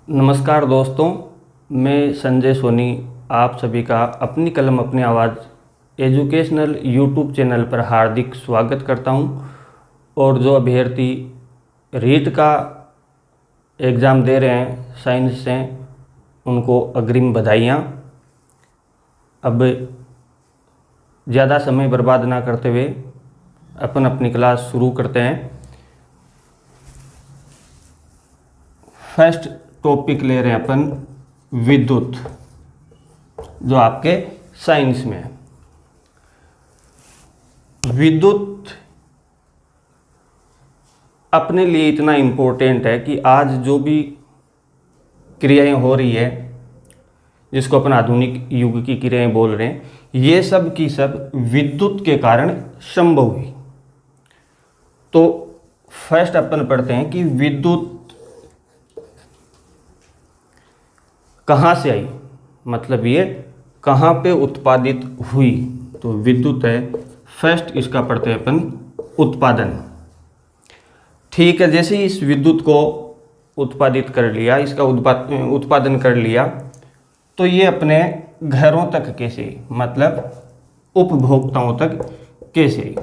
नमस्कार दोस्तों, मैं संजय सोनी आप सभी का अपनी कलम अपनी आवाज़ एजुकेशनल यूट्यूब चैनल पर हार्दिक स्वागत करता हूं। और जो अभ्यर्थी रीट का एग्ज़ाम दे रहे हैं साइंस से, उनको अग्रिम बधाइयाँ। अब ज़्यादा समय बर्बाद ना करते हुए अपन अपनी क्लास शुरू करते हैं। फर्स्ट टॉपिक ले रहे हैं अपन विद्युत, जो आपके साइंस में है। विद्युत अपने लिए इतना इम्पोर्टेंट है कि आज जो भी क्रियाएं हो रही है, जिसको अपन आधुनिक युग की क्रियाएं बोल रहे हैं, ये सब की सब विद्युत के कारण संभव हुई। तो फर्स्ट अपन पढ़ते हैं कि विद्युत कहाँ से आई, मतलब ये कहाँ पे उत्पादित हुई। तो विद्युत है, फर्स्ट इसका पढ़ते हैं अपन उत्पादन। ठीक है, जैसे ही इस विद्युत को उत्पादित कर लिया, इसका उत्पादन कर लिया, तो ये अपने घरों तक कैसे आई, मतलब उपभोक्ताओं तक कैसे आई।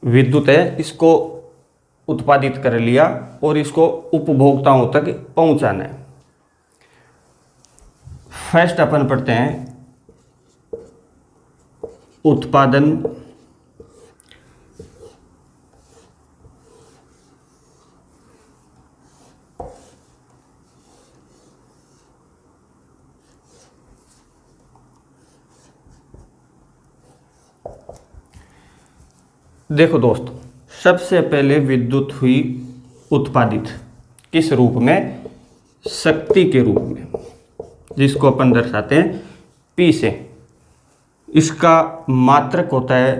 विद्युत है, इसको उत्पादित कर लिया और इसको उपभोक्ताओं तक पहुंचाना है। फर्स्ट अपन पढ़ते हैं उत्पादन। देखो दोस्तों, सबसे पहले विद्युत हुई उत्पादित किस रूप में? शक्ति के रूप में, जिसको अपन दर्शाते हैं P से। इसका मात्रक होता है,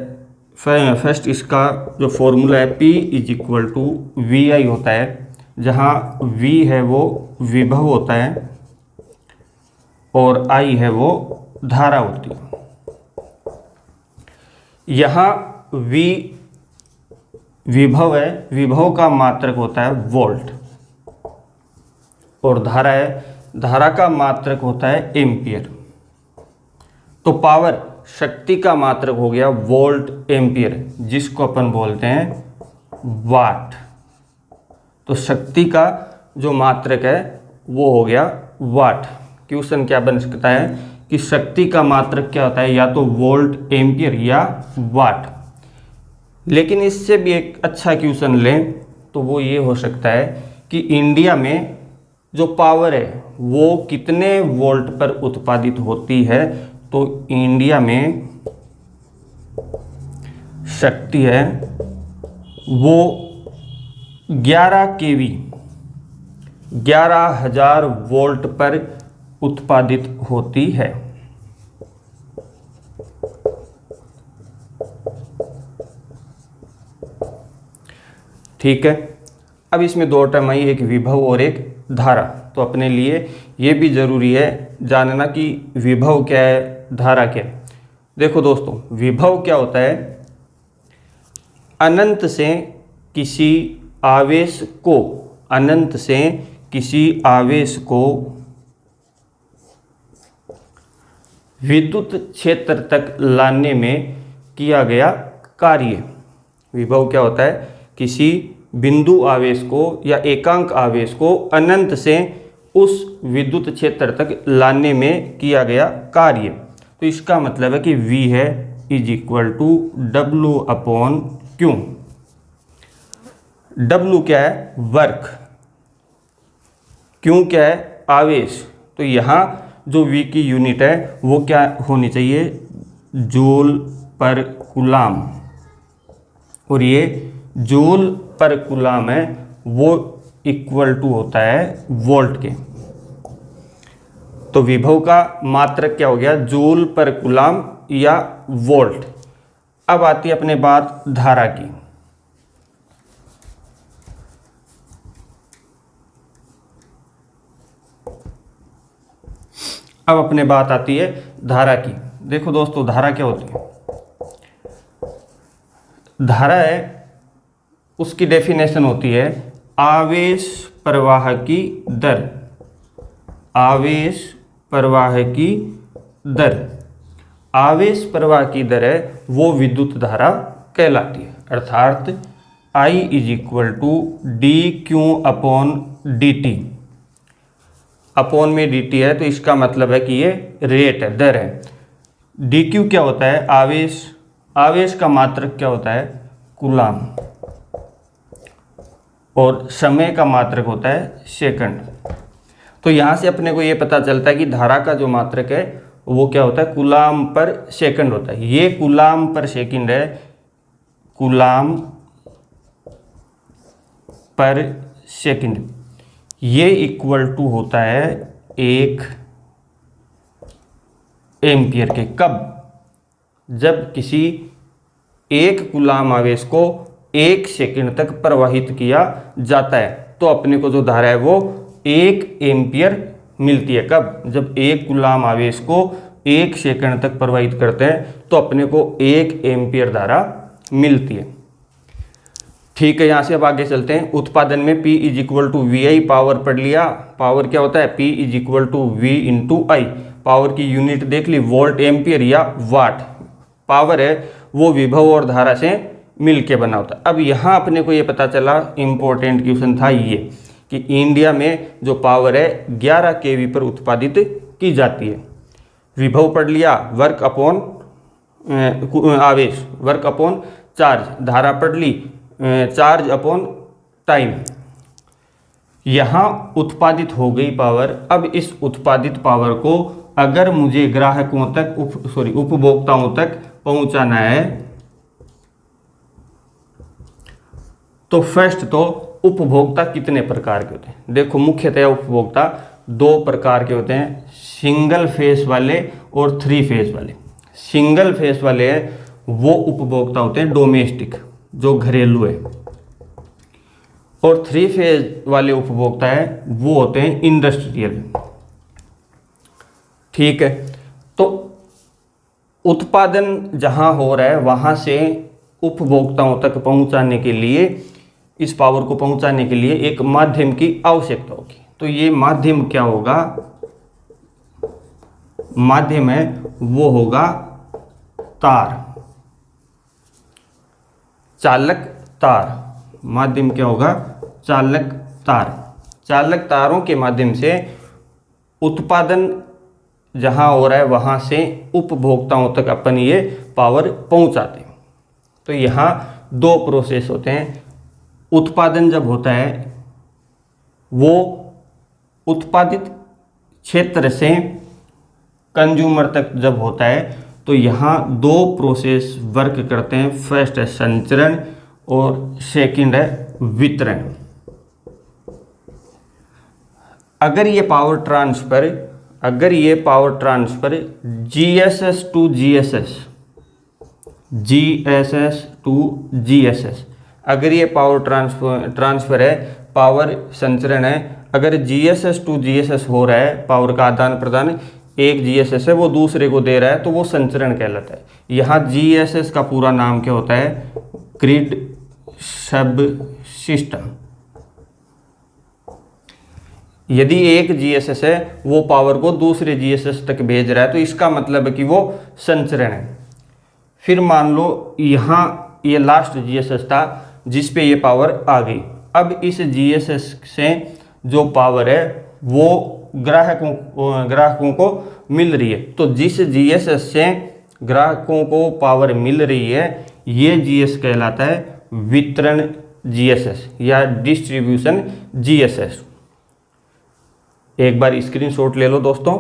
फर्स्ट इसका जो फॉर्मूला है P = VI होता है, जहाँ V है वो विभव होता है और I है वो धारा होती है। यहाँ V विभव है, विभव का मात्रक होता है वोल्ट, और धारा है, धारा का मात्रक होता है एम्पियर। तो पावर, शक्ति का मात्रक हो गया वोल्ट एम्पियर, जिसको अपन बोलते हैं वाट। तो शक्ति का जो मात्रक है वो हो गया वाट। क्वेश्चन क्या बन सकता है कि शक्ति का मात्रक क्या होता है, या तो वोल्ट एम्पियर या वाट। लेकिन इससे भी एक अच्छा क्वेश्चन लें तो वो ये हो सकता है कि इंडिया में जो पावर है वो कितने वोल्ट पर उत्पादित होती है। तो इंडिया में शक्ति है वो 11 kV 11,000 वोल्ट पर उत्पादित होती है। ठीक है, अब इसमें दो टर्म आई, एक विभव और एक धारा। तो अपने लिए ये भी जरूरी है जानना कि विभव क्या है, धारा क्या है। देखो दोस्तों, विभव क्या होता है? अनंत से किसी आवेश को, अनंत से किसी आवेश को विद्युत क्षेत्र तक लाने में किया गया कार्य। विभव क्या होता है? किसी बिंदु आवेश को या एकांक आवेश को अनंत से उस विद्युत क्षेत्र तक लाने में किया गया कार्य। तो इसका मतलब है कि V है = W/Q। W क्या है? वर्क। Q क्या है? आवेश। तो यहाँ जो V की यूनिट है वो क्या होनी चाहिए? जूल पर कूलाम। और ये जूल पर कूलाम है वो = होता है वोल्ट के। तो विभव का मात्रक क्या हो गया? जूल पर कूलाम या वोल्ट। अब आती है अपने बात धारा की। अब अपने बात आती है धारा की। देखो दोस्तों, धारा क्या होती है? धारा है, उसकी डेफिनेशन होती है आवेश प्रवाह की दर, आवेश प्रवाह की दर, आवेश प्रवाह की दर है वो विद्युत धारा कहलाती है। अर्थात I is equal to D Q upon D T, upon में डी टी है तो इसका मतलब है कि ये रेट है, दर है। डी क्यू क्या होता है? आवेश, आवेश का मात्रक क्या होता है? कूलाम, और समय का मात्रक होता है सेकंड। तो यहाँ से अपने को ये पता चलता है कि धारा का जो मात्रक है वो क्या होता है? कूलाम पर सेकंड होता है। ये कूलाम पर सेकंड है, कूलाम पर सेकंड, ये इक्वल टू होता है 1 एम्पियर के। कब? जब किसी एक कूलाम आवेश को 1 सेकंड तक प्रवाहित किया जाता है तो अपने को जो धारा है वो 1 एम्पियर मिलती है। कब? जब एक कूलाम आवेश को 1 सेकंड तक प्रवाहित करते हैं तो अपने को 1 एम्पियर धारा मिलती है। ठीक है, यहाँ से अब आगे चलते हैं। उत्पादन में P is equal to V I, power पढ़ लिया। पावर क्या होता है? P is equal to V into I. Power की यूनिट देख ली, वोल्ट एम्पियर या वाट। पावर है वो विभव और धारा से मिलके बना होता है। अब यहाँ अपने को ये पता चला, इंपॉर्टेंट क्वेश्चन था ये, कि इंडिया में जो पावर है 11 केवी पर उत्पादित की जाती है। विभव पढ़ लिया, वर्क अपॉन आवेश, वर्क अपॉन चार्ज, धारा पढ़ ली, चार्ज अपॉन टाइम। यहाँ उत्पादित हो गई पावर। अब इस उत्पादित पावर को अगर मुझे ग्राहकों तक उपभोक्ताओं तक पहुंचाना है तो फर्स्ट तो उपभोक्ता कितने प्रकार के होते हैं? देखो, मुख्यतः उपभोक्ता 2 प्रकार के होते हैं, सिंगल फेस वाले और 3 फेस वाले। सिंगल फेस वाले हैं वो उपभोक्ता होते हैं डोमेस्टिक, जो घरेलू है, और 3 फेज वाले उपभोक्ता है वो होते हैं इंडस्ट्रियल। ठीक है, तो उत्पादन जहां हो रहा है वहां से उपभोक्ताओं तक पहुंचाने के लिए, इस पावर को पहुंचाने के लिए एक माध्यम की आवश्यकता होगी। तो ये माध्यम क्या होगा? माध्यम है वो होगा तार, चालक तार। माध्यम क्या होगा? चालक तार। चालक तारों के माध्यम से उत्पादन जहां हो रहा है वहां से उपभोक्ताओं तक अपन ये पावर पहुंचाते हैं। तो यहाँ 2 प्रोसेस होते हैं। उत्पादन जब होता है वो उत्पादित क्षेत्र से कंज्यूमर तक जब होता है तो यहाँ 2 प्रोसेस वर्क करते हैं। फर्स्ट है संचरण और सेकंड है वितरण। अगर ये पावर जीएसएस टू जीएसएस, अगर ये पावर ट्रांसफर है, पावर संचरण है, अगर जीएसएस टू जीएसएस हो रहा है, पावर का आदान प्रदान, एक जीएसएस है वो दूसरे को दे रहा है तो वो संचरण कहलाता है। यहाँ जीएसएस का पूरा नाम क्या होता है? Grid sub system. यदि एक जीएसएस है वो पावर को दूसरे जीएसएस तक भेज रहा है तो इसका मतलब है कि वो संचरण है। फिर मान लो यहाँ ये लास्ट जीएसएस था जिस पे ये पावर आ गई। अब इस जीएसएस से जो पावर है वो ग्राहकों को मिल रही है। तो जिस जीएसएस से ग्राहकों को पावर मिल रही है ये जीएस कहलाता है वितरण जीएसएस या डिस्ट्रीब्यूशन जीएसएस। एक बार स्क्रीनशॉट ले लो दोस्तों।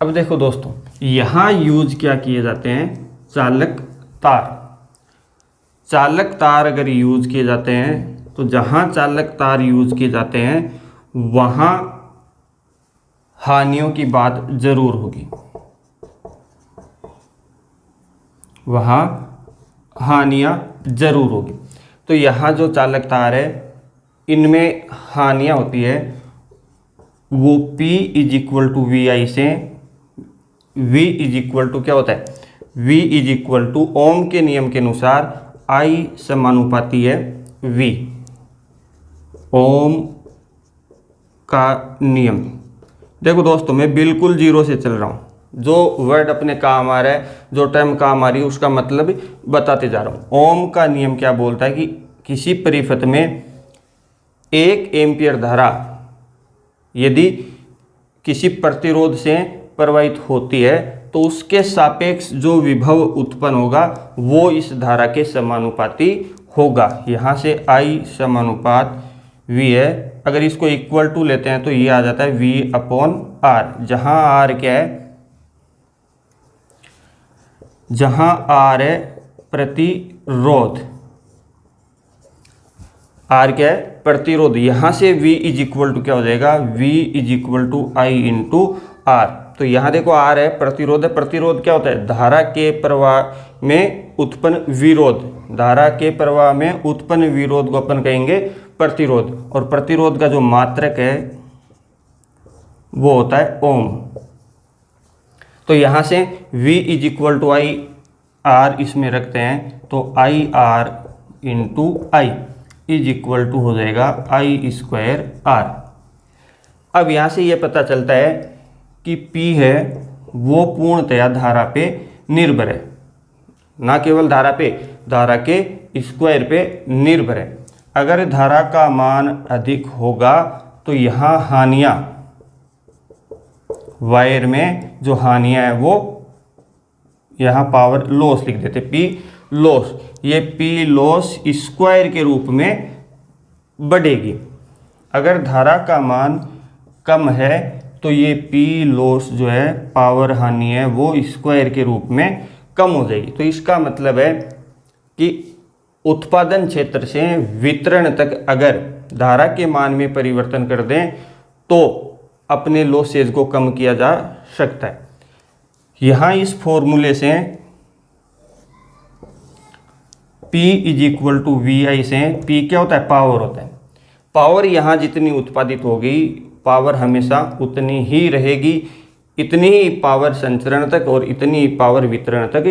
अब देखो दोस्तों, यहाँ यूज क्या किए जाते हैं, चालक तार। चालक तार अगर यूज किए जाते हैं तो जहाँ चालक तार यूज किए जाते हैं वहाँ हानियों की बात जरूर होगी, वहाँ हानियाँ जरूर होगी। तो यहाँ जो चालक तार है इनमें हानियाँ होती है, वो P is equal to V I से, V इज इक्वल टू क्या होता है, V is equal to Ohm के नियम के अनुसार I समानुपाती है V। ओम का नियम, देखो दोस्तों मैं बिल्कुल जीरो से चल रहा हूँ, जो वर्ड अपने काम आ रहा है, जो टर्म काम आ रही है उसका मतलब बताते जा रहा हूँ। ओम का नियम क्या बोलता है कि किसी परिपथ में 1 एम्पियर धारा यदि किसी प्रतिरोध से प्रवाहित होती है तो उसके सापेक्ष जो विभव उत्पन्न होगा वो इस धारा के समानुपाती होगा। यहाँ से I समानुपात V है, अगर इसको इक्वल टू लेते हैं तो ये आ जाता है V अपॉन R, जहाँ R क्या है, जहाँ R है प्रतिरोध, R क्या है, प्रतिरोध। यहाँ से V इज इक्वल टू क्या हो जाएगा, V is equal to I into R। तो यहाँ देखो R है, प्रतिरोध है, प्रतिरोध क्या होता है, धारा के प्रवाह में उत्पन्न विरोध, धारा के प्रवाह में उत्पन्न विरोध को अपन कहेंगे प्रतिरोध, और प्रतिरोध का जो मात्रक है वो होता है ओम। तो यहाँ से V is equal to I R इसमें रखते हैं तो I R into I is equal to हो जाएगा आई स्क्वायर आर। अब यहाँ से ये पता चलता है कि P है वो पूर्णतया धारा पे निर्भर है, ना केवल धारा पे, धारा के स्क्वायर पे निर्भर है। अगर धारा का मान अधिक होगा तो यहाँ हानियाँ, वायर में जो हानियाँ है वो यहाँ पावर लॉस लिख देते, P लॉस, ये P लॉस स्क्वायर के रूप में बढ़ेगी। अगर धारा का मान कम है तो ये P लॉस जो है, पावर हानि है, वो स्क्वायर के रूप में कम हो जाएगी। तो इसका मतलब है कि उत्पादन क्षेत्र से वितरण तक अगर धारा के मान में परिवर्तन कर दें तो अपने लॉसेज को कम किया जा सकता है। यहाँ इस फॉर्मूले से P is equal to V I से, P क्या होता है, पावर होता है। पावर यहाँ जितनी उत्पादित होगी पावर हमेशा उतनी ही रहेगी, इतनी ही पावर संचरण तक और इतनी ही पावर वितरण तक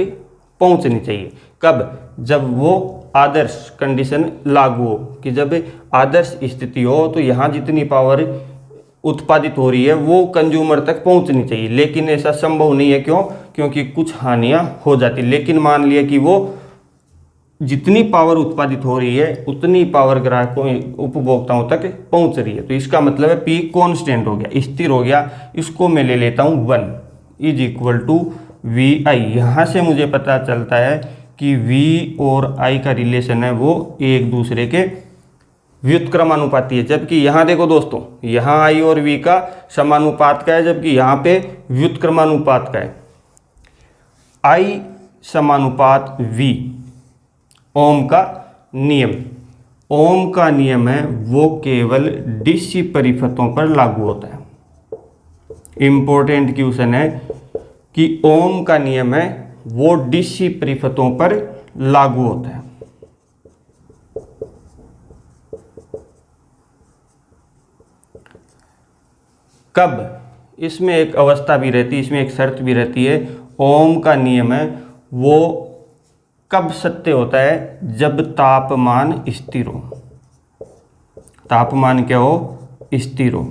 पहुँचनी चाहिए। कब, जब वो आदर्श कंडीशन लागू हो, कि जब आदर्श स्थिति हो तो यहाँ जितनी पावर उत्पादित हो रही है वो कंज्यूमर तक पहुंचनी चाहिए। लेकिन ऐसा संभव नहीं है, क्यों, क्योंकि कुछ हानियां हो जाती। लेकिन मान लिया कि वो जितनी पावर उत्पादित हो रही है उतनी पावर ग्राहकों, उपभोक्ताओं तक पहुंच रही है। तो इसका मतलब है P कांस्टेंट हो गया, स्थिर हो गया। इसको मैं ले लेता हूं 1 इज इक्वल टू वी आई। यहाँ से मुझे पता चलता है कि V और I का रिलेशन है वो एक दूसरे के व्युत्क्रमानुपाती है। जबकि यहाँ देखो दोस्तों, यहाँ I और V का समानुपात का है, जबकि यहाँ पे व्युत्क्रमानुपात का है। I समानुपात V, ओम का नियम, ओम का नियम है वो केवल डीसी परिपथों पर लागू होता है। इंपॉर्टेंट क्वेश्चन है कि ओम का नियम है वो डीसी परिपथों पर लागू होता है। कब, इसमें एक अवस्था भी रहती है, इसमें एक शर्त भी रहती है। ओम का नियम है वो कब सत्य होता है, जब तापमान स्थिर हो। तापमान क्या हो, स्थिर हो।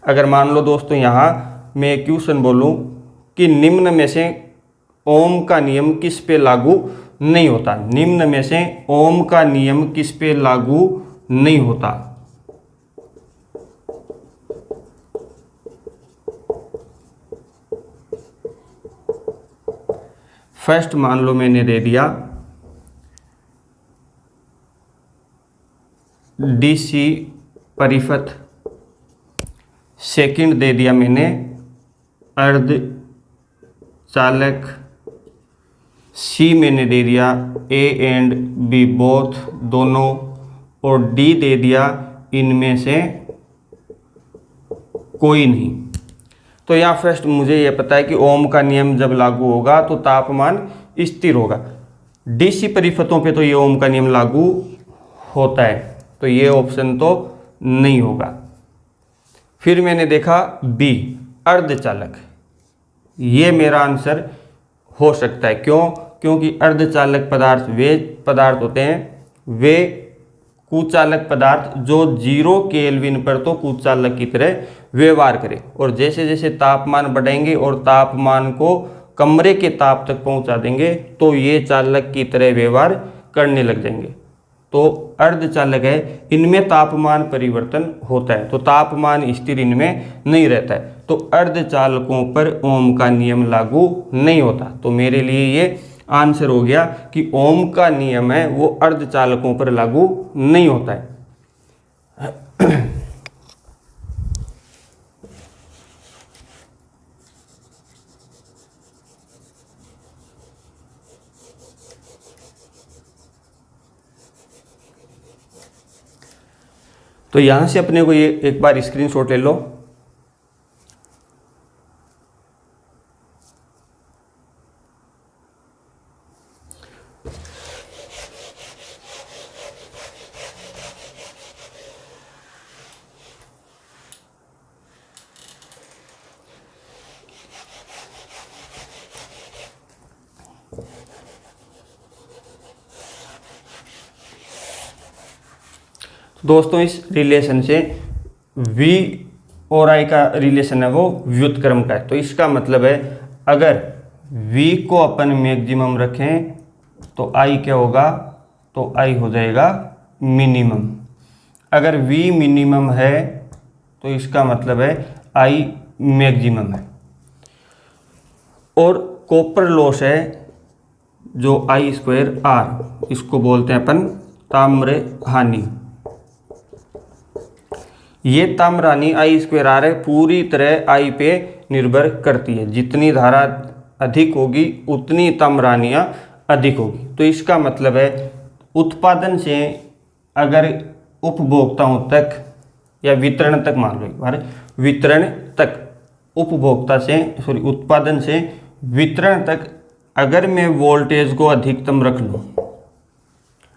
अगर मान लो दोस्तों यहाँ मैं क्वेश्चन बोलूँ कि निम्न में से ओम का नियम किस पे लागू नहीं होता, निम्न में से ओम का नियम किस पे लागू नहीं होता, फर्स्ट मान लो मैंने दे दिया डीसी परिपथ, सेकंड दे दिया मैंने अर्धचालक सी मैंने दे दिया ए एंड बी बोथ दोनों, और डी दे दिया इनमें से कोई नहीं। तो यहाँ फर्स्ट मुझे ये पता है कि ओम का नियम जब लागू होगा तो तापमान स्थिर होगा। डीसी परिपथों पे तो ये ओम का नियम लागू होता है, तो ये ऑप्शन तो नहीं होगा। फिर मैंने देखा बी अर्धचालक, ये मेरा आंसर हो सकता है। क्यों? क्योंकि अर्धचालक पदार्थ वे पदार्थ होते हैं, वे कुचालक पदार्थ जो 0 केल्विन पर तो कुचालक की तरह व्यवहार करें, और जैसे जैसे तापमान बढ़ाएंगे और तापमान को कमरे के ताप तक पहुंचा देंगे तो ये चालक की तरह व्यवहार करने लग जाएंगे। तो अर्धचालक है, इनमें तापमान परिवर्तन होता है, तो तापमान स्थिर इनमें नहीं रहता है, तो अर्धचालकों पर ओम का नियम लागू नहीं होता। तो मेरे लिए ये आंसर हो गया कि ओम का नियम है वो अर्धचालकों पर लागू नहीं होता है। तो यहां से अपने को ये एक बार स्क्रीनशॉट ले लो। दोस्तों इस रिलेशन से V और I का रिलेशन है वो व्युत्क्रम का है। तो इसका मतलब है अगर V को अपन मैक्सिमम रखें तो I क्या होगा? तो I हो जाएगा मिनिमम। अगर V मिनिमम है तो इसका मतलब है I मैक्सिमम है। और कॉपर लॉस है जो I²R, इसको बोलते हैं अपन ताम्र हानि। ये ताम्र हानि I²R है, पूरी तरह I पे निर्भर करती है। जितनी धारा अधिक होगी उतनी ताम्र हानियाँ अधिक होगी। तो इसका मतलब है उत्पादन से अगर उपभोक्ताओं तक या वितरण तक, मान लो एक बार वितरण तक, उपभोक्ता से उत्पादन से वितरण तक अगर मैं वोल्टेज को अधिकतम रख लूँ,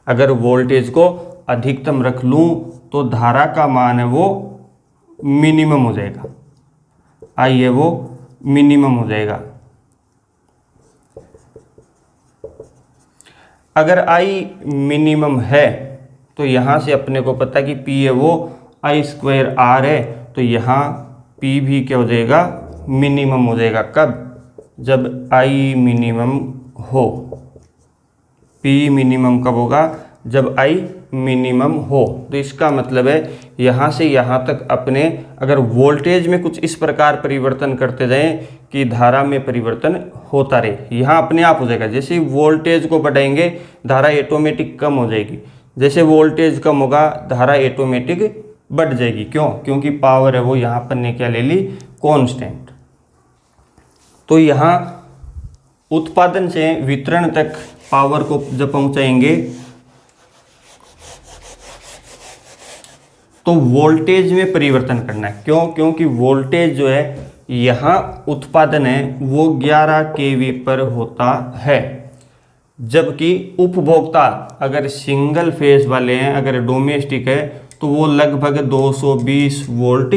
अगर वोल्टेज को अधिकतम रख लूँ तो धारा का मान है वो मिनिमम हो जाएगा, I है वो मिनिमम हो जाएगा। अगर I मिनिमम है तो यहाँ से अपने को पता कि P है वो I²R है, तो यहाँ P भी क्या हो जाएगा? मिनिमम हो जाएगा। कब? जब I मिनिमम हो। P मिनिमम कब होगा? जब I मिनिमम हो। तो इसका मतलब है यहाँ से यहाँ तक अपने अगर वोल्टेज में कुछ इस प्रकार परिवर्तन करते जाएं कि धारा में परिवर्तन होता रहे, यहाँ अपने आप हो जाएगा। जैसे ही वोल्टेज को बढ़ाएंगे धारा ऑटोमेटिक कम हो जाएगी, जैसे वोल्टेज कम होगा धारा ऑटोमेटिक बढ़ जाएगी। क्यों? क्योंकि पावर है वो यहाँ पर ने क्या ले ली? कांस्टेंट। तो यहाँ उत्पादन से वितरण तक पावर को जब पहुँचाएंगे तो वोल्टेज में परिवर्तन करना है। क्यों? क्योंकि वोल्टेज जो है यहाँ उत्पादन है वो 11 kV पर होता है, जबकि उपभोक्ता अगर सिंगल फेज वाले हैं, अगर डोमेस्टिक है तो वो लगभग 220 वोल्ट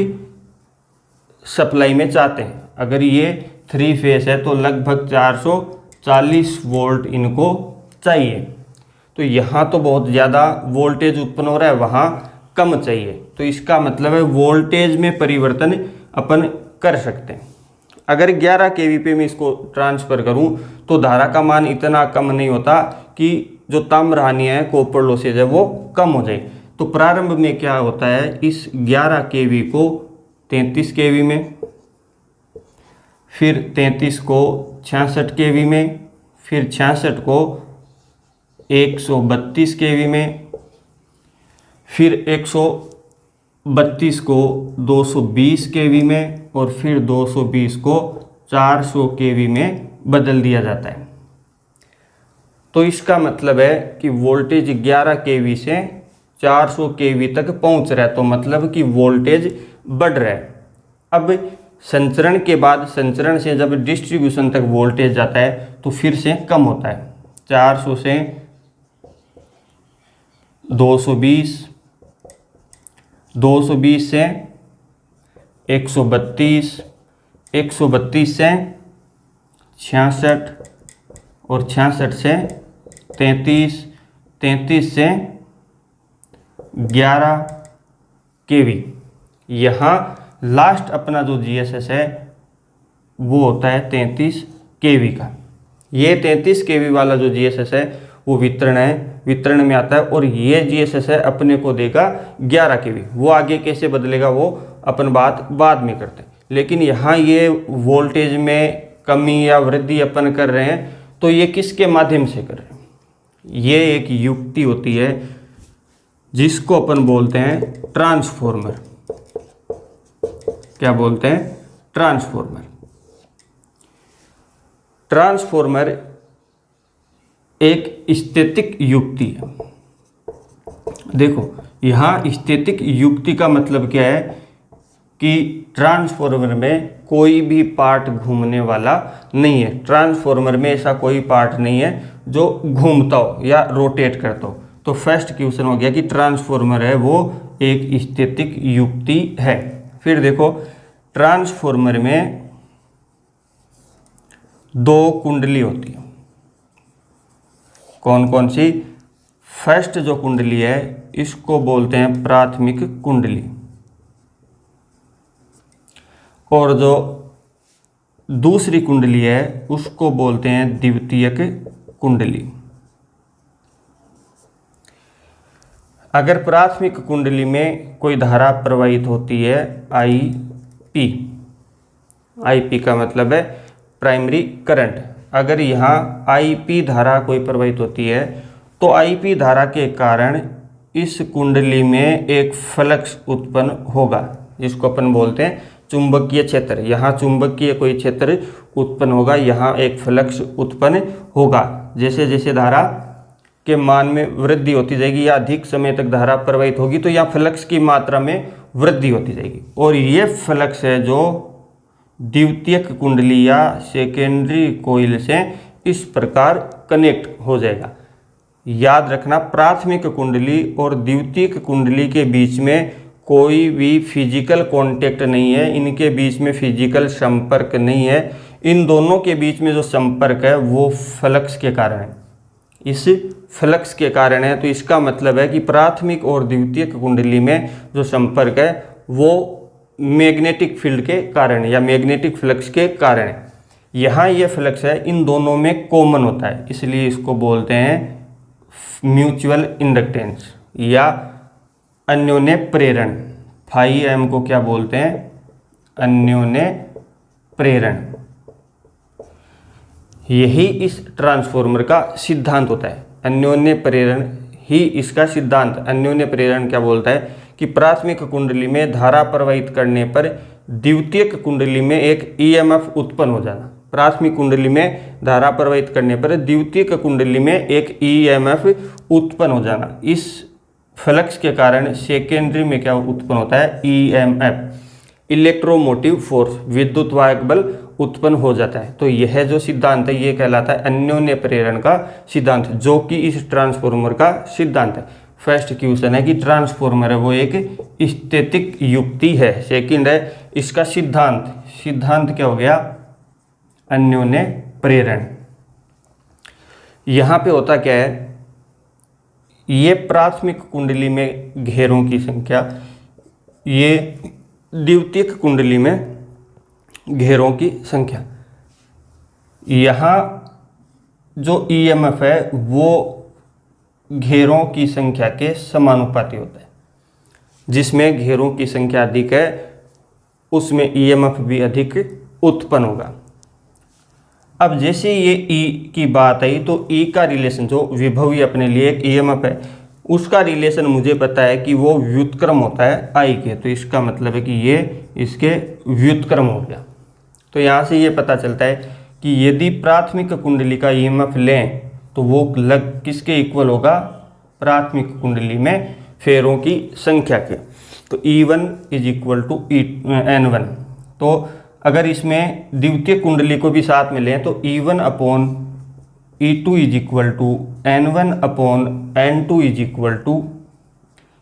सप्लाई में चाहते हैं। अगर ये 3 फेज है तो लगभग 440 वोल्ट इनको चाहिए। तो यहाँ तो बहुत ज़्यादा वोल्टेज उत्पन्न हो रहा है, वहाँ कम चाहिए। तो इसका मतलब है वोल्टेज में परिवर्तन अपन कर सकते हैं। अगर 11 kV पे मैं इसको ट्रांसफ़र करूं तो धारा का मान इतना कम नहीं होता कि जो ताम्र हानियाँ है, कॉपर लॉसेज है, वो कम हो जाए। तो प्रारंभ में क्या होता है, इस 11 kV को 33 kV में, फिर 33 को 66 kV में, फिर 66 को 132 kV में, फिर 132 को 220 kV में, और फिर 220 को 400 केवी में बदल दिया जाता है। तो इसका मतलब है कि वोल्टेज 11 केवी से 400 केवी तक पहुंच रहा है, तो मतलब कि वोल्टेज बढ़ रहा है। अब संचरण के बाद, संचरण से जब डिस्ट्रीब्यूशन तक वोल्टेज जाता है तो फिर से कम होता है। 400 से 220, 220 से 132, 132 से 66 और 66 से 33, 33 से 11 केवी। यहाँ लास्ट अपना जो जीएसएस है वो होता है 33 केवी का। ये 33 केवी वाला जो जीएसएस है वो वितरण है, वितरण में आता है, और ये जीएसएस है अपने को देगा 11 केवी। वो आगे कैसे बदलेगा वो अपन बात बाद में करते हैं। लेकिन यहाँ ये वोल्टेज में कमी या वृद्धि अपन कर रहे हैं, तो ये किसके माध्यम से कर रहे हैं? ये एक युक्ति होती है जिसको अपन बोलते हैं ट्रांसफॉर्मर। क्या बोलते हैं? ट्रांसफॉर्मर। ट्रांसफॉर्मर एक स्थैतिक युक्ति है। देखो यहाँ स्थैतिक युक्ति का मतलब क्या है कि ट्रांसफॉर्मर में कोई भी पार्ट घूमने वाला नहीं है। ट्रांसफॉर्मर में ऐसा कोई पार्ट नहीं है जो घूमता हो या रोटेट करता हो। तो फर्स्ट क्वेश्चन हो गया कि ट्रांसफॉर्मर है वो एक स्थैतिक युक्ति है। फिर देखो ट्रांसफॉर्मर में 2 कुंडली होती है। कौन कौन सी? फर्स्ट जो कुंडली है इसको बोलते हैं प्राथमिक कुंडली, और जो दूसरी कुंडली है उसको बोलते हैं द्वितीयक कुंडली। अगर प्राथमिक कुंडली में कोई धारा प्रवाहित होती है आईपी, आईपी का मतलब है प्राइमरी करंट। अगर यहाँ आईपी धारा कोई प्रवाहित होती है तो आईपी धारा के कारण इस कुंडली में एक फ्लक्स उत्पन्न होगा जिसको अपन बोलते हैं चुंबकीय क्षेत्र। यहाँ चुंबकीय कोई क्षेत्र उत्पन्न होगा, यहाँ एक फ्लक्स उत्पन्न होगा। जैसे जैसे धारा के मान में वृद्धि होती जाएगी या अधिक समय तक धारा प्रवाहित होगी तो यहाँ फ्लक्स की मात्रा में वृद्धि होती जाएगी, और ये फ्लक्स है जो द्वितीयक कुंडली या सेकेंडरी कोइल से इस प्रकार कनेक्ट हो जाएगा। याद रखना प्राथमिक कुंडली और द्वितीयक कुंडली के बीच में कोई भी फिजिकल कांटेक्ट नहीं है, इनके बीच में फिजिकल संपर्क नहीं है। इन दोनों के बीच में जो संपर्क है वो फ्लक्स के कारण है, इस फ्लक्स के कारण है। तो इसका मतलब है कि प्राथमिक और द्वितीयक कुंडली में जो संपर्क है वो मैग्नेटिक फील्ड के कारण या मैग्नेटिक फ्लक्स के कारण है। यहाँ ये फ्लक्स है इन दोनों में कॉमन होता है, इसलिए इसको बोलते हैं म्यूचुअल इंडक्टेंस या अन्योन्य प्रेरण। फाई एम को क्या बोलते हैं? अन्योन्य प्रेरण। यही इस ट्रांसफॉर्मर का सिद्धांत होता है, अन्योन्य प्रेरण ही इसका सिद्धांत। अन्योन्य प्रेरण क्या बोलता है कि प्राथमिक कुंडली में धारा प्रवाहित करने पर द्वितीयक कुंडली में एक ईएमएफ उत्पन्न हो जाना। प्राथमिक कुंडली में धारा प्रवाहित करने पर द्वितीयक कुंडली में एक ईएमएफ उत्पन्न हो जाना। इस फ्लक्स के कारण सेकेंडरी में क्या उत्पन्न होता है? ईएमएफ, इलेक्ट्रोमोटिव फोर्स, विद्युत वाहक बल उत्पन्न हो जाता है। तो यह जो सिद्धांत है ये कहलाता है अन्योन्य प्रेरण का सिद्धांत, जो कि इस ट्रांसफॉर्मर का सिद्धांत है। फर्स्ट क्वेश्चन है कि ट्रांसफॉर्मर है वो एक स्थैतिक युक्ति है। सेकंड है इसका सिद्धांत, सिद्धांत क्या हो गया? अन्योन्य प्रेरण। यहाँ पे होता क्या है, ये प्राथमिक कुंडली में घेरों की संख्या, ये द्वितीयक कुंडली में घेरों की संख्या। यहाँ जो ईएमएफ है वो घेरों की संख्या के समानुपाती होता है। जिसमें घेरों की संख्या अधिक है उसमें ईएमएफ भी अधिक उत्पन्न होगा। अब जैसे ये ई की बात आई तो ई का रिलेशन, जो विभव अपने लिए एक ईएमएफ है, उसका रिलेशन मुझे पता है कि वो व्युत्क्रम होता है आई के। तो इसका मतलब है कि ये इसके व्युत्क्रम हो गया। तो यहाँ से ये पता चलता है कि यदि प्राथमिक कुंडली का ईएमएफ लें तो वो किसके इक्वल होगा, प्राथमिक कुंडली में फेरों की संख्या के। तो E1 is equal to N1। तो अगर इसमें द्वितीय कुंडली को भी साथ में लें तो E1 upon E2 is equal to N1 upon N2 is equal to,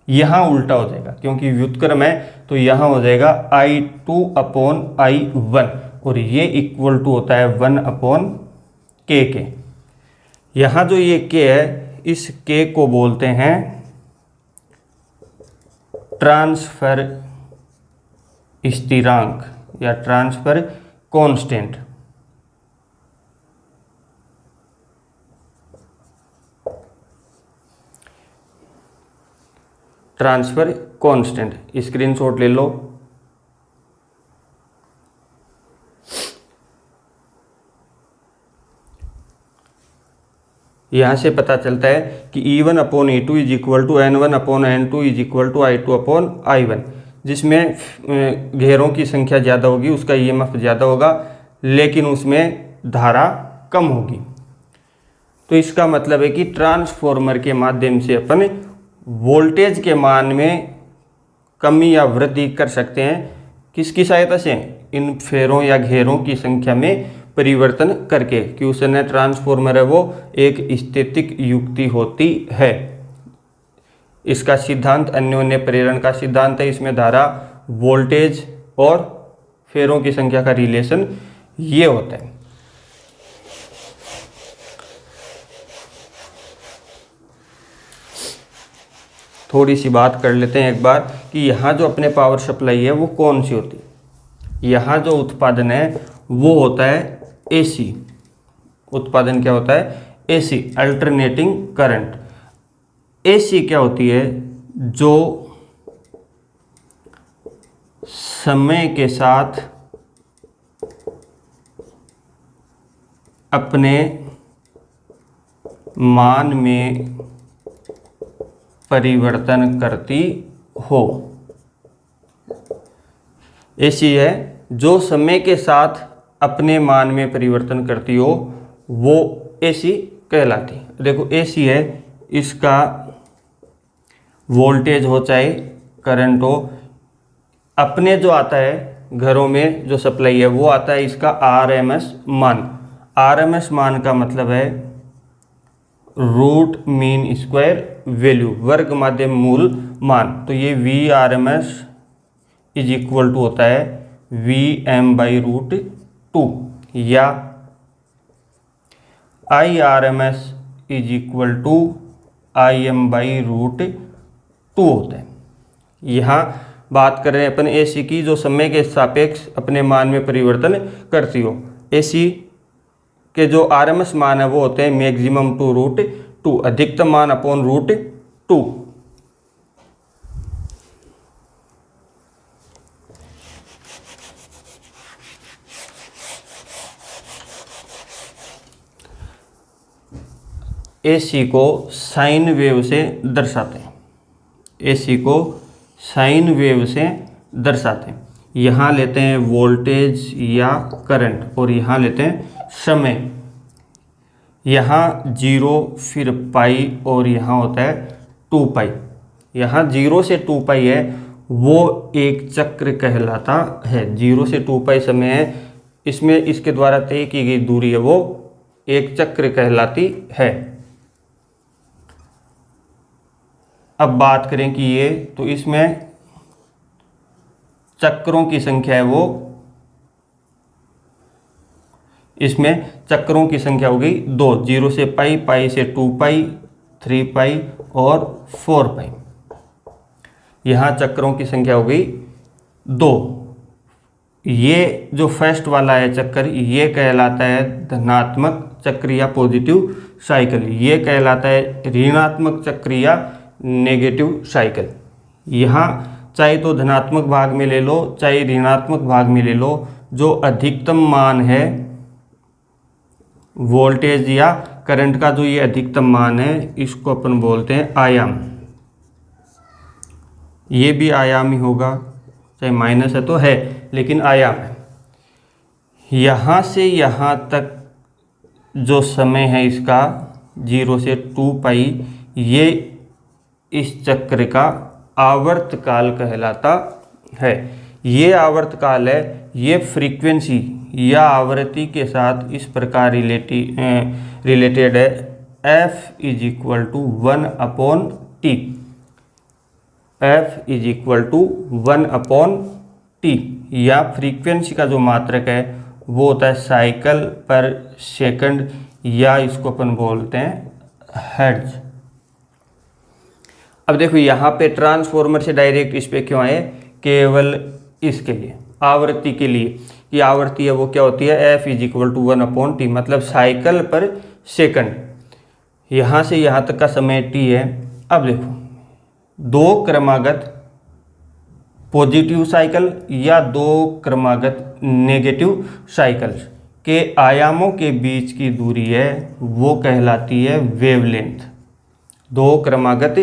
यहाँ उल्टा हो जाएगा क्योंकि व्युत्क्रम है, तो यहाँ हो जाएगा I2 अपॉन I1 और ये इक्वल टू होता है 1 अपॉन K के। यहाँ जो ये K है, इस K को बोलते हैं ट्रांसफर स्थिरांक या transfer constant. Transfer constant screenshot ले लो। यहाँ से पता चलता है कि E1 upon E2 is equal to N1 upon N2 is equal to I2 upon I1। जिसमें घेरों की संख्या ज़्यादा होगी उसका EMF ज़्यादा होगा, लेकिन उसमें धारा कम होगी। तो इसका मतलब है कि ट्रांसफॉर्मर के माध्यम से अपन वोल्टेज के मान में कमी या वृद्धि कर सकते हैं। किसकी सहायता से, इन फेरों या घेरों की संख्या में परिवर्तन करके। क्यूसेनेट ट्रांसफॉर्मर है वो एक स्थैतिक युक्ति होती है। इसका सिद्धांत अन्योन्य प्रेरण का सिद्धांत है। इसमें धारा, वोल्टेज और फेरों की संख्या का रिलेशन ये होता है। थोड़ी सी बात कर लेते हैं एक बार कि यहाँ जो अपने पावर सप्लाई है वो कौन सी होती है। यहाँ जो उत्पादन है वो होता है AC। उत्पादन क्या होता है, AC, अल्टरनेटिंग करंट। AC क्या होती है, जो समय के साथ अपने मान में परिवर्तन करती हो। AC है जो समय के साथ अपने मान में परिवर्तन करती हो, वो AC कहलाती। देखो AC है, इसका वोल्टेज हो चाहे करंट हो, अपने जो आता है घरों में जो सप्लाई है वो आता है इसका RMS मान। RMS मान का मतलब है रूट मीन स्क्वायर वैल्यू, वर्ग माध्यम मूल मान। तो ये VRMS इज इक्वल टू होता है VM बाई रूट 2 या IRMS is equal to IM by root 2 होता है। यहाँ बात कर रहे हैं अपन AC की, जो समय के सापेक्ष अपने मान में परिवर्तन करती हो। AC के जो RMS मान है वो होते हैं मैक्सिमम टू रूट 2, अधिकतम मान अपॉन रूट 2। AC को साइन वेव से दर्शाते हैं। AC को साइन वेव से दर्शाते हैं। यहाँ लेते हैं वोल्टेज या करंट और यहाँ लेते हैं समय। यहाँ 0 फिर पाई और यहाँ होता है 2 पाई। यहाँ 0 से 2 पाई है वो एक चक्र कहलाता है। 0 से 2 पाई समय है, इसमें इसके द्वारा तय की गई दूरी है वो एक चक्र कहलाती है। अब बात करें कि ये, तो इसमें चक्रों की संख्या है वो, इसमें चक्रों की संख्या हो गई 2, 0 से पाई, पाई से 2 पाई, 3 पाई और 4 पाई। यहाँ चक्रों की संख्या हो गई 2। ये जो फर्स्ट वाला है चक्कर, ये कहलाता है धनात्मक चक्र या पॉजिटिव साइकिल। ये कहलाता है ऋणात्मक चक्र या नेगेटिव साइकिल। यहाँ चाहे तो धनात्मक भाग में ले लो चाहे ऋणात्मक भाग में ले लो, जो अधिकतम मान है वोल्टेज या करंट का, जो ये अधिकतम मान है, इसको अपन बोलते हैं आयाम। ये भी आयाम ही होगा, चाहे माइनस है तो है लेकिन आयाम है। यहाँ से यहाँ तक जो समय है इसका 0 से 2 पाई, ये इस चक्र का आवर्तकाल कहलाता है। ये आवर्तकाल है, ये फ्रीक्वेंसी या आवृत्ति के साथ इस प्रकार रिलेटेड है। F is equal to 1/T। F is equal to 1/T, या फ्रीक्वेंसी का जो मात्रक है वो होता है साइकिल पर सेकंड, या इसको अपन बोलते हैं हर्ट्ज। अब देखो यहाँ पे ट्रांसफॉर्मर से डायरेक्ट इस पे क्यों आए, केवल इसके लिए, आवृत्ति के लिए। ये आवृत्ति है वो क्या होती है, F is equal to 1/T, मतलब साइकिल पर सेकंड। यहाँ से यहाँ तक का समय T है। अब देखो, दो क्रमागत पॉजिटिव साइकिल या दो क्रमागत नेगेटिव साइकिल्स के आयामों के बीच की दूरी है वो कहलाती है वेवलेंथ। दो क्रमागत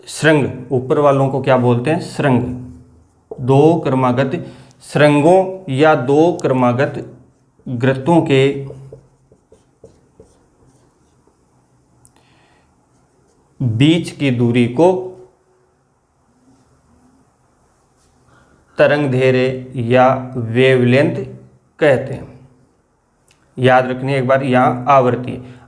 श्रृंग, ऊपर वालों को क्या बोलते हैं, श्रृंग। दो क्रमागत श्रृंगों या दो क्रमागत वृत्तों के बीच की दूरी को तरंगदैर्घ्य या वेवलेंथ कहते हैं। याद रखनी एक बार, यहाँ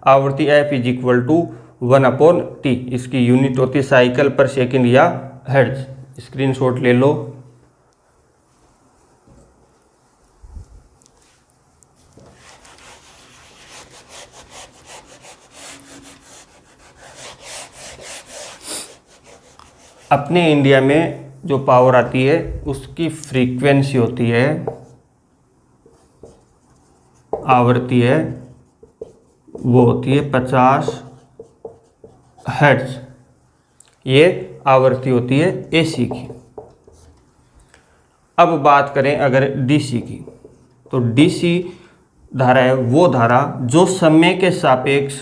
आवृत्ति F is equal to 1/T, इसकी यूनिट होती है साइकिल पर सेकंड या हर्ट्ज। स्क्रीनशॉट ले लो। अपने इंडिया में जो पावर आती है उसकी फ्रीक्वेंसी होती है, आवृत्ति है वो होती है 50 हर्ट्ज। ये आवृत्ति होती है AC की। अब बात करें अगर DC की, तो DC धारा है वो धारा जो समय के सापेक्ष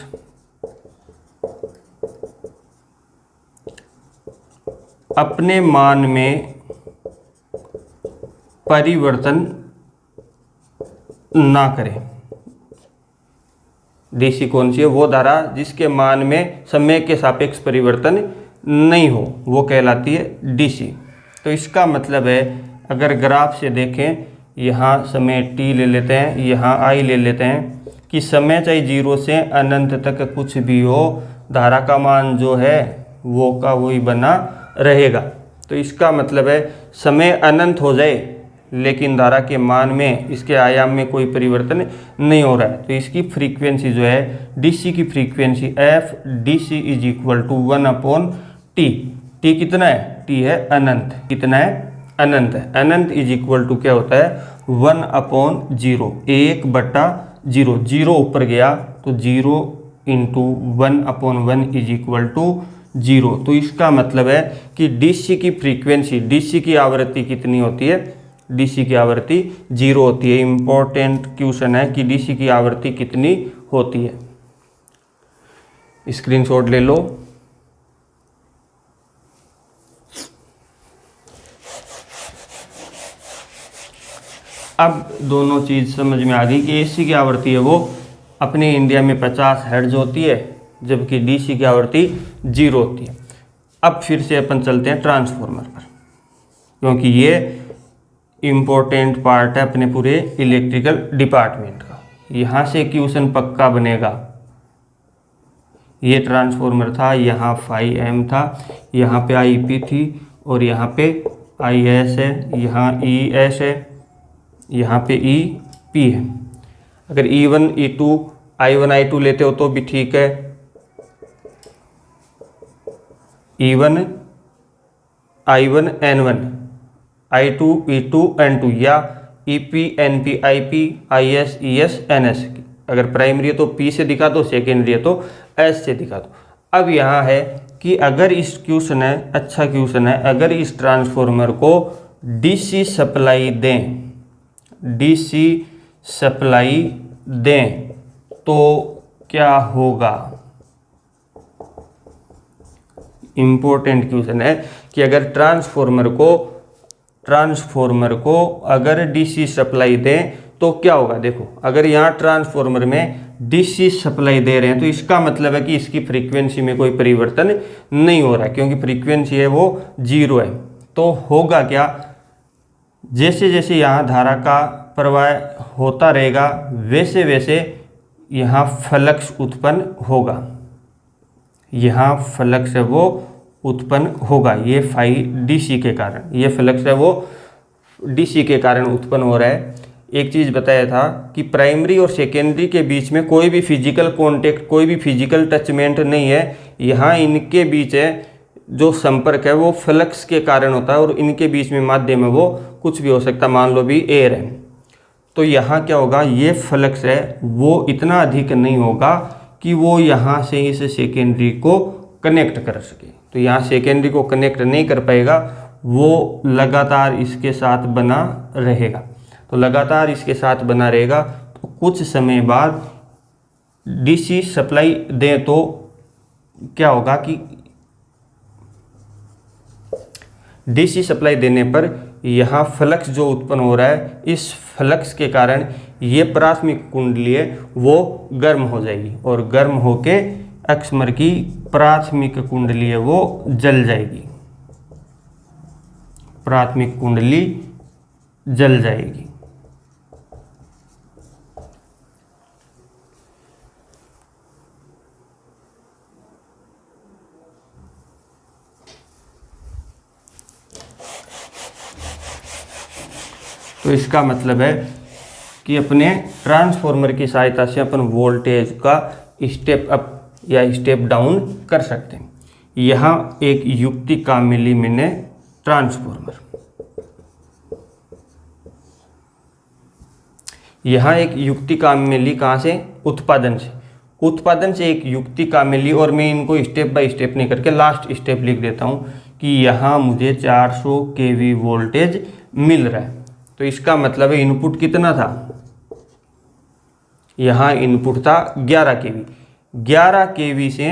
अपने मान में परिवर्तन ना करे। DC कौन सी है, वो धारा जिसके मान में समय के सापेक्ष परिवर्तन नहीं हो, वो कहलाती है DC। तो इसका मतलब है, अगर ग्राफ से देखें, यहाँ समय T ले लेते हैं, यहाँ I ले लेते हैं, कि समय चाहे 0 से अनंत तक कुछ भी हो, धारा का मान जो है वो का वही बना रहेगा। तो इसका मतलब है समय अनंत हो जाए लेकिन धारा के मान में, इसके आयाम में कोई परिवर्तन नहीं हो रहा है, तो इसकी फ्रीक्वेंसी जो है DC की frequency F DC is equal to 1/T। T कितना है, T है अनंत। कितना है, अनंत है। अनंत इज इक्वल टू क्या होता है, 1/0, 1/0। 0 ऊपर गया तो 0 इंटू 1/1 इज इक्वल टू 0। तो इसका मतलब है कि DC की फ्रीक्वेंसी, DC की आवृत्ति कितनी होती है, DC की आवृत्ति 0 होती है। इंपॉर्टेंट क्वेश्चन है कि DC की आवृत्ति कितनी होती है। स्क्रीनशॉट ले लो। अब दोनों चीज समझ में आ गई कि AC की आवृत्ति है वो अपने इंडिया में 50 हर्ट्ज होती है, जबकि DC की आवृत्ति 0 होती है। अब फिर से अपन चलते हैं ट्रांसफॉर्मर पर, क्योंकि ये इम्पोर्टेंट पार्ट है अपने पूरे इलेक्ट्रिकल डिपार्टमेंट का। यहाँ से क्वेश्चन पक्का बनेगा। ये ट्रांसफॉर्मर था, यहाँ φm था, यहाँ पे IP थी और यहाँ पे IS है, यहाँ ES है, यहाँ पे EP है। अगर E1 E2 I1 I2 लेते हो तो भी ठीक है, E1 I1 N1 I2 E2 N2, या EP NP IP IS ES NS। अगर प्राइमरी है तो P से दिखा दो, सेकेंडरी है तो S से दिखा दो। अब यहाँ है कि अगर इस क्वेश्चन है, अच्छा क्वेश्चन है, अगर इस ट्रांसफॉर्मर को DC सप्लाई दें, DC सप्लाई दें तो क्या होगा। इंपॉर्टेंट क्वेश्चन है कि अगर ट्रांसफॉर्मर को अगर DC सप्लाई दें तो क्या होगा, देखो अगर यहाँ ट्रांसफॉर्मर में डीसी सप्लाई दे रहे हैं तो इसका मतलब है कि इसकी फ्रीक्वेंसी में कोई परिवर्तन नहीं हो रहा है, क्योंकि फ्रीक्वेंसी है वो 0 है। तो होगा क्या, जैसे जैसे यहाँ धारा का प्रवाह होता रहेगा वैसे वैसे यहाँ फ्लक्स उत्पन्न होगा, यहाँ फ्लक्स है वो उत्पन्न होगा। ये फाई डीसी के कारण, ये फ्लक्स है वो डीसी के कारण उत्पन्न हो रहा है। एक चीज़ बताया था कि प्राइमरी और सेकेंडरी के बीच में कोई भी फिजिकल कांटेक्ट, कोई भी फिजिकल टचमेंट नहीं है। यहाँ इनके बीच है जो संपर्क है वो फ्लक्स के कारण होता है, और इनके बीच में माध्यम है वो कुछ भी हो सकता है, मान लो भी एयर है। तो यहाँ क्या होगा, ये फ्लक्स है वो इतना अधिक नहीं होगा कि वो यहाँ से इस सेकेंडरी को कनेक्ट कर सके। तो यहाँ सेकेंडरी को कनेक्ट नहीं कर पाएगा, वो लगातार इसके साथ बना रहेगा। तो लगातार इसके साथ बना रहेगा, तो कुछ समय बाद डीसी सप्लाई दें तो क्या होगा कि डीसी सप्लाई देने पर यहाँ फ्लक्स जो उत्पन्न हो रहा है, इस फ्लक्स के कारण ये प्राथमिक कुंडली है वो गर्म हो जाएगी, और गर्म होके अक्समर की प्राथमिक कुंडली है वो जल जाएगी, प्राथमिक कुंडली जल जाएगी। तो इसका मतलब है कि अपने ट्रांसफॉर्मर की सहायता से अपन वोल्टेज का स्टेप अप या स्टेप डाउन कर सकते हैं। यहाँ एक युक्ति काम मिली मैंने ट्रांसफॉर्मर, यहाँ एक युक्ति काम मिली कहाँ से, उत्पादन से। उत्पादन से एक युक्ति काम मिली, और मैं इनको स्टेप बाय स्टेप नहीं करके लास्ट स्टेप लिख देता हूँ कि यहाँ मुझे 400 kV वोल्टेज मिल रहा है। तो इसका मतलब है इनपुट कितना था, यहाँ इनपुट था 11 kV। 11 kV से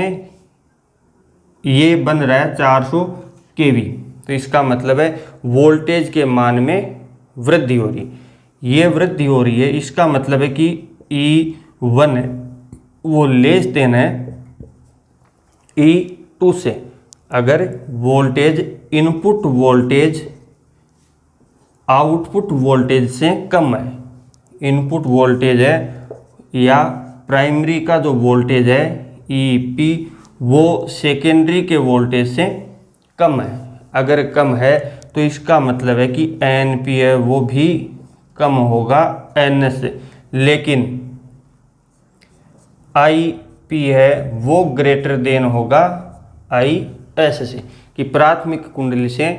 ये बन रहा है 400 kV। तो इसका मतलब है वोल्टेज के मान में वृद्धि हो रही है, ये वृद्धि हो रही है। इसका मतलब है कि E1 वो लेस देन है E2 से। अगर voltage input voltage output voltage से कम है, इनपुट वोल्टेज है या प्राइमरी का जो वोल्टेज है EP वो सेकेंडरी के वोल्टेज से कम है, अगर कम है तो इसका मतलब है कि NP है वो भी कम होगा N से। लेकिन IP है वो ग्रेटर देन होगा IS से, कि प्राथमिक कुंडली से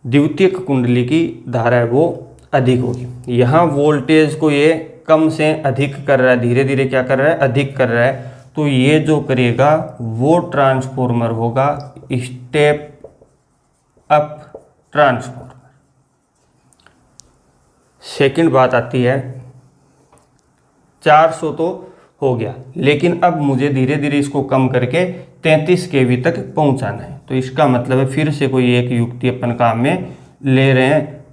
द्वितीयक कुंडली की धारा है वो अधिक होगी। यहाँ वोल्टेज को ये कम से अधिक कर रहा है, धीरे धीरे क्या कर रहा है, अधिक कर रहा है। तो ये जो करेगा वो ट्रांसफॉर्मर होगा स्टेप अप ट्रांसफॉर्मर। सेकंड बात आती है, 400 तो हो गया, लेकिन अब मुझे धीरे धीरे इसको कम करके 33 kV तक पहुंचाना है। तो इसका मतलब है फिर से कोई एक युक्ति अपन काम में ले रहे हैं।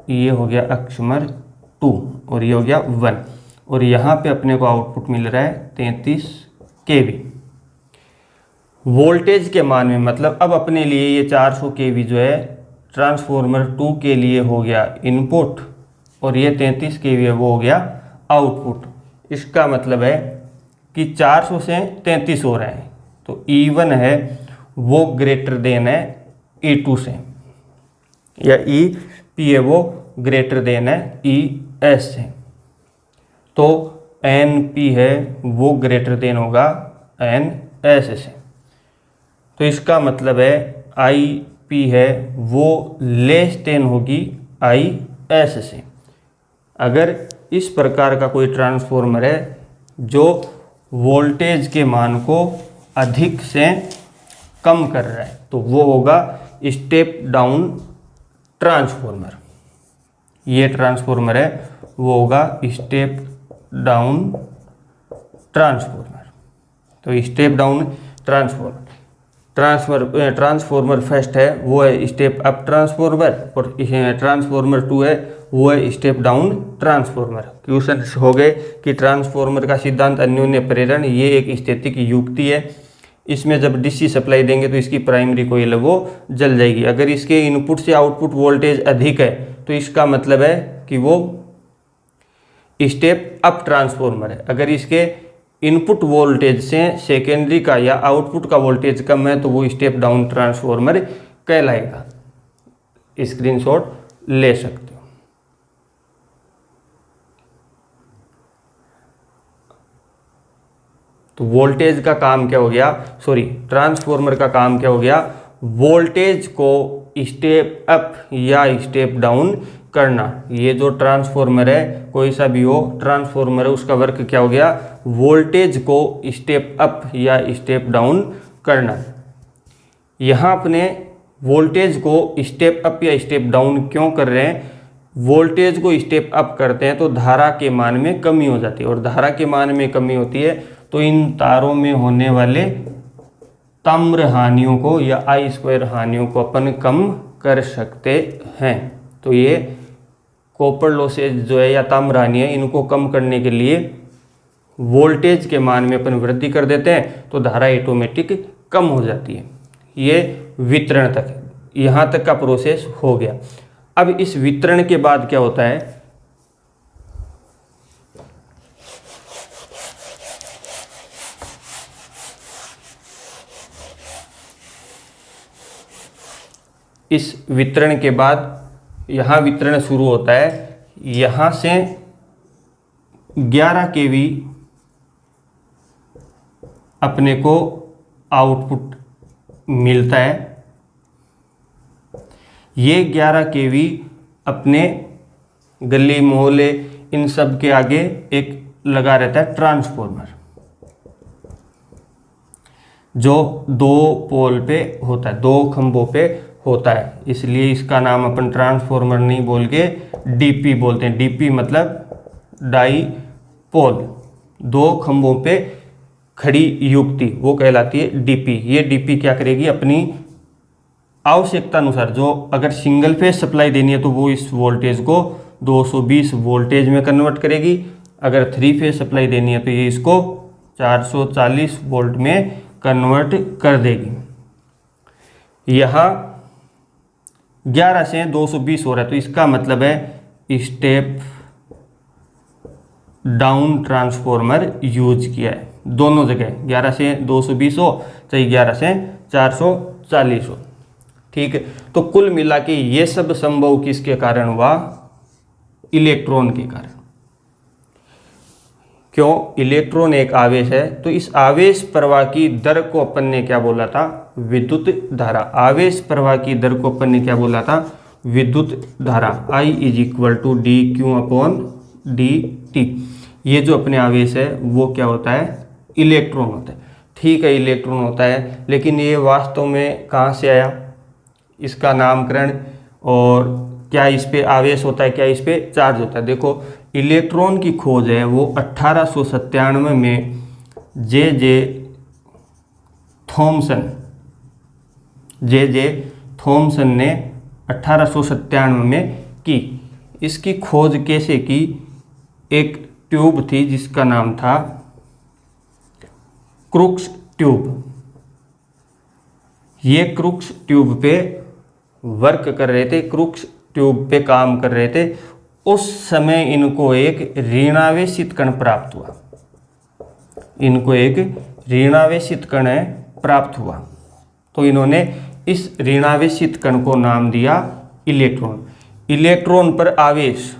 ये हो गया अक्षमर 2 और ये हो गया 1, और यहाँ पे अपने को आउटपुट मिल रहा है 33 kV वोल्टेज के मान में। मतलब अब अपने लिए ये 400 kV जो है ट्रांसफॉर्मर 2 के लिए हो गया इनपुट, और ये 33 kV है वो हो गया आउटपुट। इसका मतलब है कि 400 से 33 हो रहा है, तो E1 है वो ग्रेटर देन है E2 से, या EP है वो ग्रेटर देन है ES से। तो NP है वो ग्रेटर देन होगा NS से। तो इसका मतलब है IP है वो लेस देन होगी IS से। अगर इस प्रकार का कोई ट्रांसफॉर्मर है जो वोल्टेज के मान को अधिक से कम कर रहा है, तो वो होगा स्टेप डाउन ट्रांसफॉर्मर। ये ट्रांसफॉर्मर है वो होगा स्टेप डाउन ट्रांसफॉर्मर। तो स्टेप डाउन ट्रांसफॉर्मर फर्स्ट है वो है स्टेप अप ट्रांसफॉर्मर, और ट्रांसफॉर्मर 2 है वो है स्टेप डाउन ट्रांसफॉर्मर। क्वेश्चन हो गए कि ट्रांसफॉर्मर का सिद्धांत अन्योन्य प्रेरण, ये एक स्थैतिक युक्ति है। इसमें जब डीसी सप्लाई देंगे तो इसकी प्राइमरी कोइल वो जल जाएगी। अगर इसके इनपुट से आउटपुट वोल्टेज अधिक है तो इसका मतलब है कि वो स्टेप अप ट्रांसफॉर्मर है। अगर इसके इनपुट वोल्टेज से सेकेंडरी का या आउटपुट का वोल्टेज कम है तो वो स्टेप डाउन ट्रांसफॉर्मर कहलाएगा। स्क्रीनशॉट ले सकते हो। तो वोल्टेज का काम क्या हो गया, ट्रांसफॉर्मर का काम क्या हो गया, वोल्टेज को स्टेप अप या स्टेप डाउन करना। ये जो ट्रांसफॉर्मर है, कोई सा भी हो ट्रांसफॉर्मर है, उसका वर्क क्या हो गया, वोल्टेज को स्टेप अप या स्टेप डाउन करना। यहाँ अपने वोल्टेज को स्टेप अप या स्टेप डाउन क्यों कर रहे हैं, वोल्टेज को स्टेप अप करते हैं तो धारा के मान में कमी हो जाती है, और धारा के मान में कमी होती है तो इन तारों में होने वाले ताम्र हानियों को या आई स्क्वायर हानियों को अपन कम कर सकते हैं। तो ये कॉपर लॉसेज जो है या ताम्र हानि है, इनको कम करने के लिए वोल्टेज के मान में अपन वृद्धि कर देते हैं तो धारा ऑटोमेटिक कम हो जाती है। ये वितरण तक, यहाँ तक का प्रोसेस हो गया। अब इस वितरण के बाद क्या होता है, इस वितरण के बाद यहाँ वितरण शुरू होता है। यहाँ से 11 केवी अपने को आउटपुट मिलता है। ये 11 केवी अपने गली मोहल्ले इन सब के आगे एक लगा रहता है ट्रांसफॉर्मर, जो 2 पोल पे होता है, 2 खंभों पे होता है। इसलिए इसका नाम अपन ट्रांसफॉर्मर नहीं बोल के डीपी बोलते हैं। डीपी मतलब डाई पोल, 2 खंभों पे खड़ी युक्ति, वो कहलाती है डीपी। ये डीपी क्या करेगी, अपनी आवश्यकता अनुसार, जो अगर सिंगल फेज सप्लाई देनी है तो वो इस वोल्टेज को 220 वोल्टेज में कन्वर्ट करेगी। अगर 3 फेज सप्लाई देनी है तो ये इसको 440 वोल्ट में कन्वर्ट कर देगी। यहाँ 11 से 220 हो रहा है तो इसका मतलब है स्टेप डाउन ट्रांसफॉर्मर यूज किया है। दोनों जगह 11 से 220 हो चाहे 11 से 440 हो, ठीक है। तो कुल मिला के ये सब संभव किसके कारण हुआ, इलेक्ट्रॉन के कारण। क्यों, इलेक्ट्रॉन एक आवेश है, तो इस आवेश प्रवाह की दर को अपन ने क्या बोला था, विद्युत धारा। आवेश प्रवाह की दर को अपन ने क्या बोला था, विद्युत धारा। I = dQ/dt। ये जो अपने आवेश है वो क्या होता है, इलेक्ट्रॉन होता है। ठीक है, इलेक्ट्रॉन होता है, लेकिन ये वास्तव में कहाँ से आया, इसका नामकरण, और क्या इस पे आवेश होता है, क्या इस पे चार्ज होता है। देखो, इलेक्ट्रॉन की खोज है वो 1897 में जे थॉमसन ने 1897 में की। इसकी खोज कैसे की, एक ट्यूब थी जिसका नाम था क्रुक्स ट्यूब। ये क्रुक्स ट्यूब पे वर्क कर रहे थे, क्रुक्स ट्यूब पे काम कर रहे थे। उस समय इनको एक ऋणावेशित कण प्राप्त हुआ, इनको एक ऋणावेशित कण प्राप्त हुआ। तो इन्होंने इस ऋणावेशित कण को नाम दिया इलेक्ट्रॉन। इलेक्ट्रॉन पर आवेश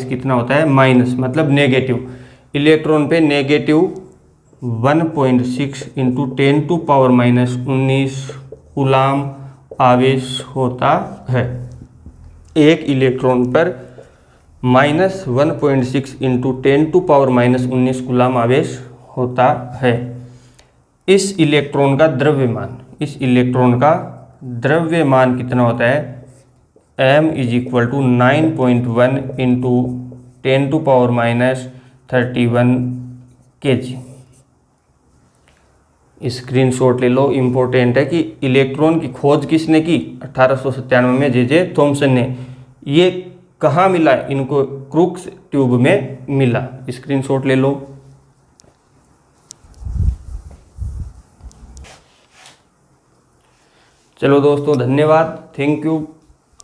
कितना होता है, माइनस, मतलब नेगेटिव। इलेक्ट्रॉन पे नेगेटिव 1.6 × 10⁻⁻19 कूलाम आवेश होता है। एक इलेक्ट्रॉन पर -1.6 × 10⁻⁻19 कूलाम आवेश होता है। इस इलेक्ट्रॉन का द्रव्यमान कितना होता है, m = 9.1 × 10⁻31 kg। स्क्रीनशॉट ले लो, इम्पोर्टेंट है कि इलेक्ट्रॉन की खोज किसने की, 1897 में जे थॉमसन ने। ये कहाँ मिला? इनको क्रूक्स ट्यूब में मिला। स्क्रीनशॉट ले लो। चलो दोस्तों, धन्यवाद, थैंक यू।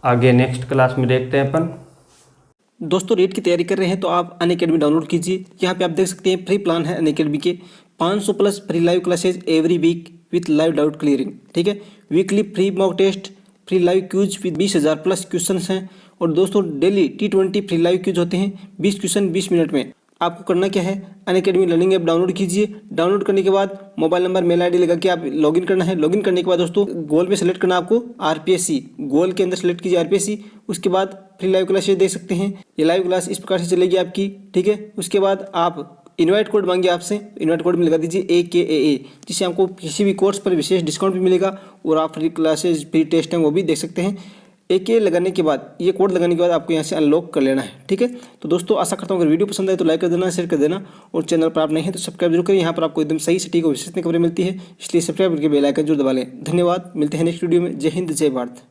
आगे नेक्स्ट क्लास में देखते हैं अपन। दोस्तों रीट की तैयारी कर रहे हैं तो आप अनअकैडमी डाउनलोड कीजिए। यहाँ पे आप देख सकते हैं फ्री प्लान है अनअकैडमी के 500 plus free live classes every week with live doubt clearing. ठीक है, weekly free mock test, free live quizzes with 20,000 plus question हैं। और दोस्तों daily T20 free live cues होते हैं, 20 क्वेश्चन 20 मिनट में। आपको करना क्या है, अनअकैडमी लर्निंग ऐप डाउनलोड कीजिए। डाउनलोड करने के बाद मोबाइल नंबर मेल आईडी लगा के आप लॉगिन करना है। लॉगिन करने के बाद दोस्तों गोल में सेलेक्ट करना आपको RPSC, गोल के अंदर सेलेक्ट कीजिए RPSC। उसके बाद फ्री लाइव क्लासेस देख सकते हैं। ये लाइव क्लास इस प्रकार से चलेगी आपकी। ठीक है, उसके बाद आप इनवाइट कोड मांगे आपसे, इनवाइट कोड में लगा दीजिए AKAA, जिससे आपको किसी भी कोर्स पर विशेष डिस्काउंट भी मिलेगा और आप फ्री क्लासेज फ्री टेस्ट हैं वो भी देख सकते हैं। AKA लगाने के बाद, ये कोड लगाने के बाद आपको यहाँ से अनलॉक कर लेना है। ठीक है, तो दोस्तों आशा करता हूँ अगर वीडियो पसंद आए तो लाइक कर देना, शेयर कर देना, और चैनल पर आप नहीं है तो सब्सक्राइब जरूर करें। यहाँ पर आपको एकदम सही सटीक और विश्वसनीय खबरें मिलती है, इसलिए सब्सक्राइब करके बेल आइकन जरूर दबा लें। धन्यवाद, मिलते हैं नेक्स्ट वीडियो में। जय हिंद, जय भारत।